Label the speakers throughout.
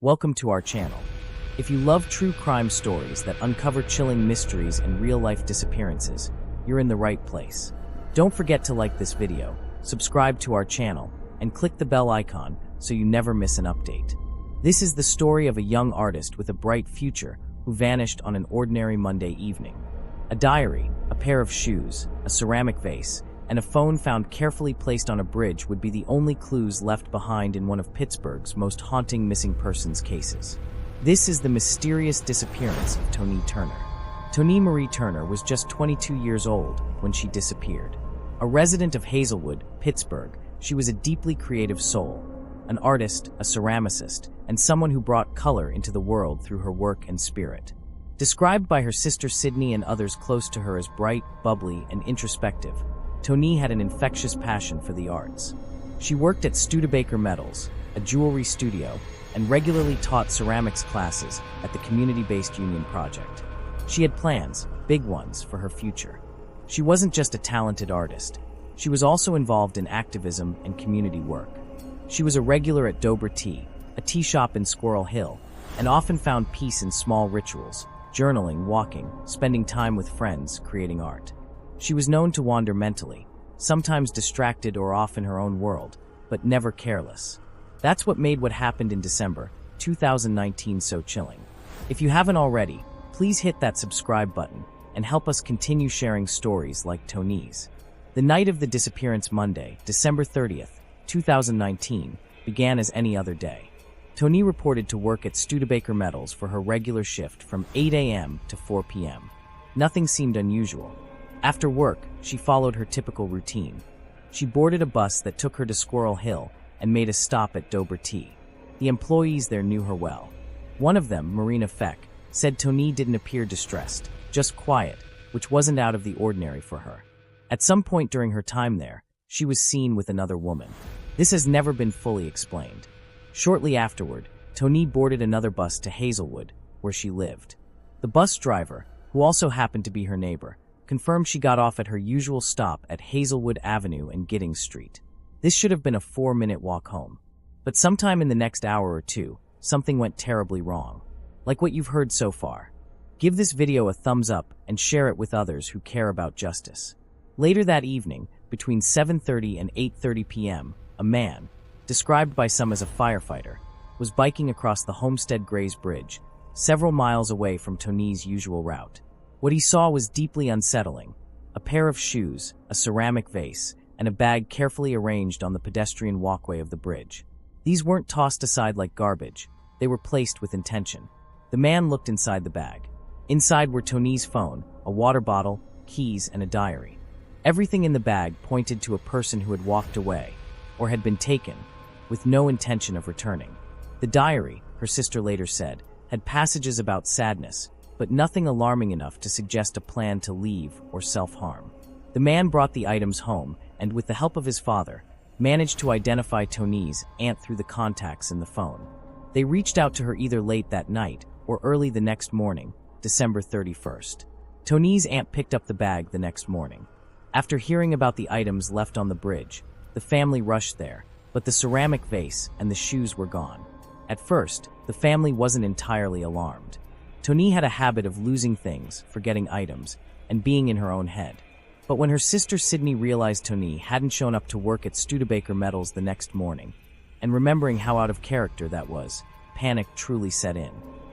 Speaker 1: Welcome to our channel. If you love true crime stories that uncover chilling mysteries and real-life disappearances, you're in the right place. Don't forget to like this video, subscribe to our channel, and click the bell icon so you never miss an update. This is the story of a young artist with a bright future who vanished on an ordinary Monday evening. A diary, a pair of shoes, a ceramic vase, and a phone found carefully placed on a bridge would be the only clues left behind in one of Pittsburgh's most haunting missing persons cases. This is the mysterious disappearance of Tonee Turner. Tonee Marie Turner was just 22 years old when she disappeared. A resident of Hazelwood, Pittsburgh, she was a deeply creative soul, an artist, a ceramicist, and someone who brought color into the world through her work and spirit. Described by her sister Sydney and others close to her as bright, bubbly, and introspective, Tonee had an infectious passion for the arts. She worked at Studebaker Metals, a jewelry studio, and regularly taught ceramics classes at the community-based union project. She had plans, big ones, for her future. She wasn't just a talented artist. She was also involved in activism and community work. She was a regular at Dobra Tea, a tea shop in Squirrel Hill, and often found peace in small rituals, journaling, walking, spending time with friends, creating art. She was known to wander mentally, sometimes distracted or off in her own world, but never careless. That's what made what happened in December 2019 so chilling. If you haven't already, please hit that subscribe button and help us continue sharing stories like Tonee's. The night of the disappearance, Monday, December 30th, 2019, began as any other day. Tonee reported to work at Studebaker Metals for her regular shift from 8 a.m. to 4 p.m. Nothing seemed unusual. After work, she followed her typical routine. She boarded a bus that took her to Squirrel Hill and made a stop at Dobra Tea. The employees there knew her well. One of them, Marina Feck, said Tonee didn't appear distressed, just quiet, which wasn't out of the ordinary for her. At some point during her time there, she was seen with another woman. This has never been fully explained. Shortly afterward, Tonee boarded another bus to Hazelwood, where she lived. The bus driver, who also happened to be her neighbor, confirmed she got off at her usual stop at Hazelwood Avenue and Giddings Street. This should have been a 4-minute walk home. But sometime in the next hour or two, something went terribly wrong. Like what you've heard so far. Give this video a thumbs up and share it with others who care about justice. Later that evening, between 7:30 and 8:30 p.m., a man, described by some as a firefighter, was biking across the Homestead Grays Bridge, several miles away from Tonee's usual route. What he saw was deeply unsettling. A pair of shoes, a ceramic vase, and a bag carefully arranged on the pedestrian walkway of the bridge. These weren't tossed aside like garbage. They were placed with intention. The man looked inside the bag. Inside were Tonee's phone, a water bottle, keys, and a diary. Everything in the bag pointed to a person who had walked away, or had been taken, with no intention of returning. The diary, her sister later said, had passages about sadness, but nothing alarming enough to suggest a plan to leave or self-harm. The man brought the items home and, with the help of his father, managed to identify Tonee's aunt through the contacts in the phone. They reached out to her either late that night or early the next morning, December 31st. Tonee's aunt picked up the bag the next morning. After hearing about the items left on the bridge, the family rushed there, but the ceramic vase and the shoes were gone. At first, the family wasn't entirely alarmed. Tonee had a habit of losing things, forgetting items, and being in her own head. But when her sister Sydney realized Tonee hadn't shown up to work at Studebaker Metals the next morning, and remembering how out of character that was, panic truly set in.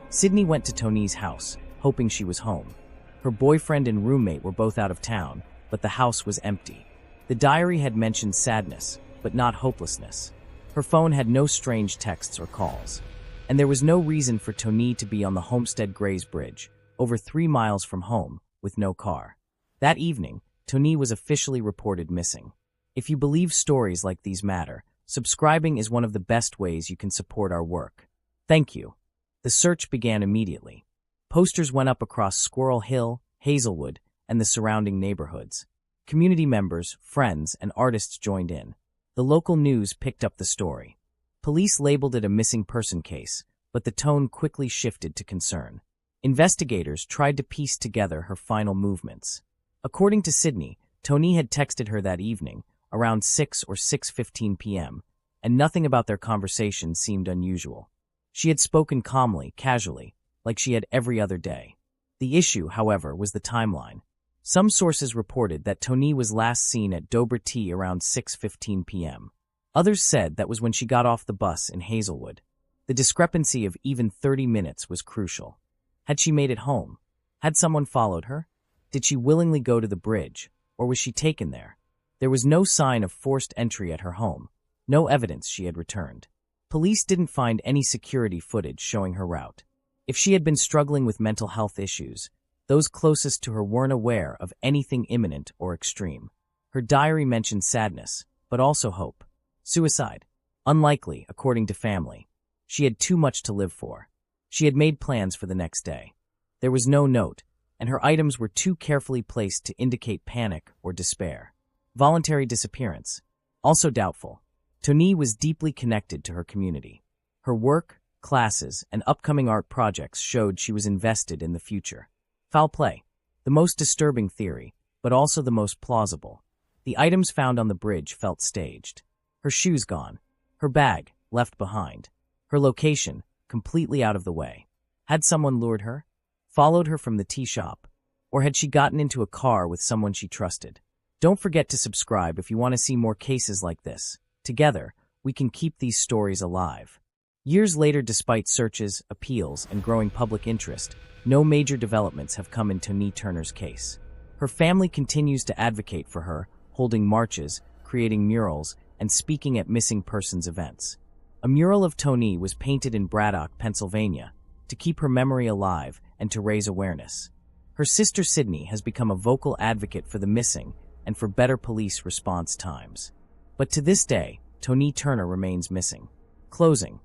Speaker 1: Sydney went to Tonee's house, hoping she was home. Her boyfriend and roommate were both out of town, but the house was empty. The diary had mentioned sadness, but not hopelessness. Her phone had no strange texts or calls. And there was no reason for Tonee to be on the Homestead Grays Bridge, over 3 miles from home, with no car. That evening, Tonee was officially reported missing. If you believe stories like these matter, subscribing is one of the best ways you can support our work. Thank you. The search began immediately. Posters went up across Squirrel Hill, Hazelwood, and the surrounding neighborhoods. Community members, friends, and artists joined in. The local news picked up the story. Police labeled it a missing person case, but the tone quickly shifted to concern. Investigators tried to piece together her final movements. According to Sydney, Tonee had texted her that evening, around 6 or 6:15 p.m., and nothing about their conversation seemed unusual. She had spoken calmly, casually, like she had every other day. The issue, however, was the timeline. Some sources reported that Tonee was last seen at Dobra Tea around 6:15 p.m. Others said that was when she got off the bus in Hazelwood. The discrepancy of even 30 minutes was crucial. Had she made it home? Had someone followed her? Did she willingly go to the bridge, or was she taken there? There was no sign of forced entry at her home, no evidence she had returned. Police didn't find any security footage showing her route. If she had been struggling with mental health issues, those closest to her weren't aware of anything imminent or extreme. Her diary mentioned sadness, but also hope. Suicide? Unlikely, according to family. She had too much to live for. She had made plans for the next day. There was no note, and her items were too carefully placed to indicate panic or despair. Voluntary disappearance? Also doubtful. Tonee was deeply connected to her community. Her work, classes, and upcoming art projects showed she was invested in the future. Foul play. The most disturbing theory, but also the most plausible. The items found on the bridge felt staged. Her shoes gone. Her bag, left behind. Her location, completely out of the way. Had someone lured her? Followed her from the tea shop? Or had she gotten into a car with someone she trusted? Don't forget to subscribe if you want to see more cases like this. Together, we can keep these stories alive. Years later, despite searches, appeals, and growing public interest, no major developments have come in Tonee Turner's case. Her family continues to advocate for her, holding marches, creating murals, and speaking at missing persons events. A mural of Tonee was painted in Braddock, Pennsylvania, to keep her memory alive and to raise awareness. Her sister Sydney has become a vocal advocate for the missing and for better police response times. But to this day, Tonee Turner remains missing. Closing.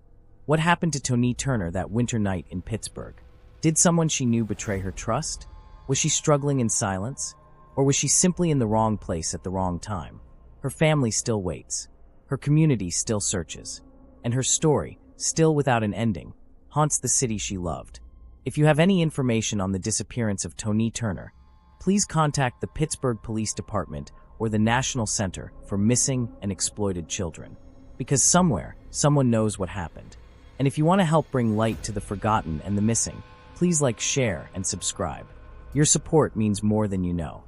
Speaker 1: What happened to Tonee Turner that winter night in Pittsburgh? Did someone she knew betray her trust? Was she struggling in silence? Or was she simply in the wrong place at the wrong time? Her family still waits. Her community still searches. And her story, still without an ending, haunts the city she loved. If you have any information on the disappearance of Tonee Turner, please contact the Pittsburgh Police Department or the National Center for Missing and Exploited Children. Because somewhere, someone knows what happened. And if you want to help bring light to the forgotten and the missing, please like, share, and subscribe. Your support means more than you know.